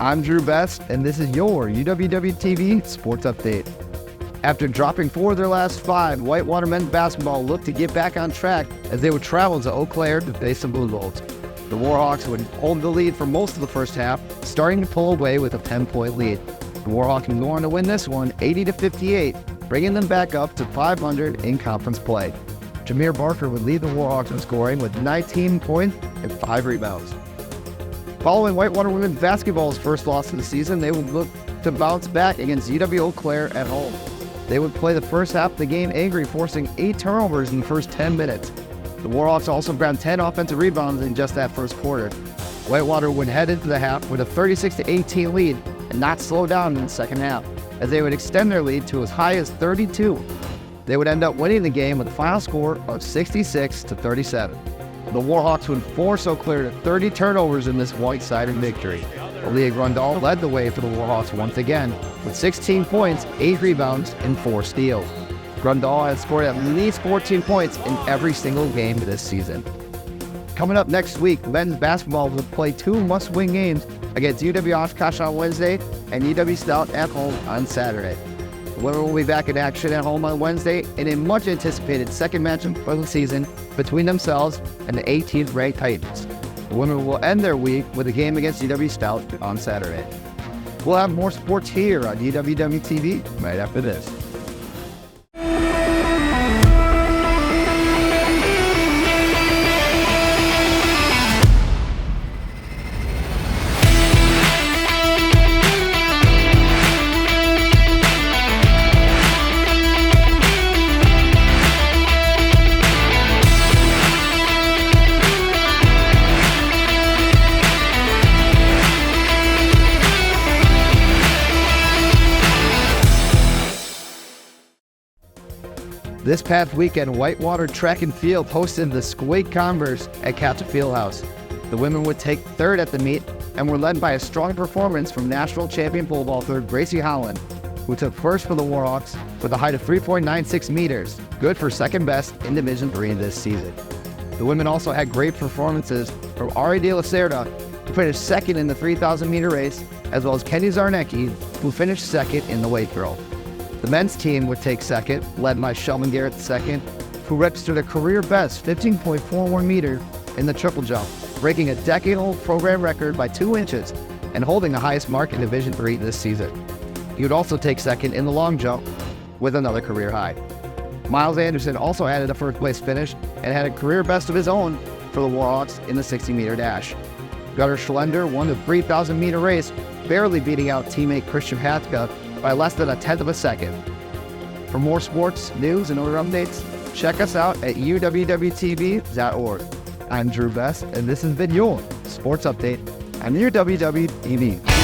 I'm Drew Best, and this is your UWW-TV Sports Update. After dropping 4 of their last 5, Whitewater men's basketball looked to get back on track as they would travel to Eau Claire to face the Blue Bulls. The Warhawks would hold the lead for most of the first half, starting to pull away with a 10-point lead. The Warhawks would go on to win this one 80-58, bringing them back up to 500 in conference play. Jameer Barker would lead the Warhawks in scoring with 19 points and 5 rebounds. Following Whitewater women's basketball's first loss of the season, they would look to bounce back against UW-Eau Claire at home. They would play the first half of the game angry, forcing 8 turnovers in the first 10 minutes. The Warhawks also grabbed 10 offensive rebounds in just that first quarter. Whitewater would head into the half with a 36-18 lead and not slow down in the second half, as they would extend their lead to as high as 32. They would end up winning the game with a final score of 66-37. The Warhawks would force Eau Claire to 30 turnovers in this white-sided victory. Leah Grundahl led the way for the Warhawks once again with 16 points, 8 rebounds, and 4 steals. Grundahl has scored at least 14 points in every single game this season. Coming up next week, men's basketball will play 2 must-win games against UW-Oshkosh on Wednesday and UW-Stout at home on Saturday. The women will be back in action at home on Wednesday in a much-anticipated second matchup of the season between themselves and the 18th ranked Titans. The women will end their week with a game against UW-Stout on Saturday. We'll have more sports here on UWW-TV right after this. This past weekend, Whitewater Track and Field hosted the Squake Converse at Captain Fieldhouse. The women would take third at the meet and were led by a strong performance from national champion pole vaulter Gracie Holland, who took first for the Warhawks with a height of 3.96 meters, good for second best in Division III this season. The women also had great performances from Ari De La Cerda, who finished second in the 3,000 meter race, as well as Kenny Zarnecki, who finished second in the weight throw. The men's team would take second, led by Shelman Garrett II, who registered a career best 15.41 meters in the triple jump, breaking a decade-old program record by 2 inches and holding the highest mark in Division III this season. He would also take second in the long jump with another career high. Miles Anderson also added a first-place finish and had a career best of his own for the Warhawks in the 60-meter dash. Gunnar Schlender won the 3,000 meter race, barely beating out teammate Christian Hatka by less than a tenth of a second. For more sports, news, and other updates, check us out at uwwtv.org. I'm Drew Best, and this has been your Sports Update on UWW-TV.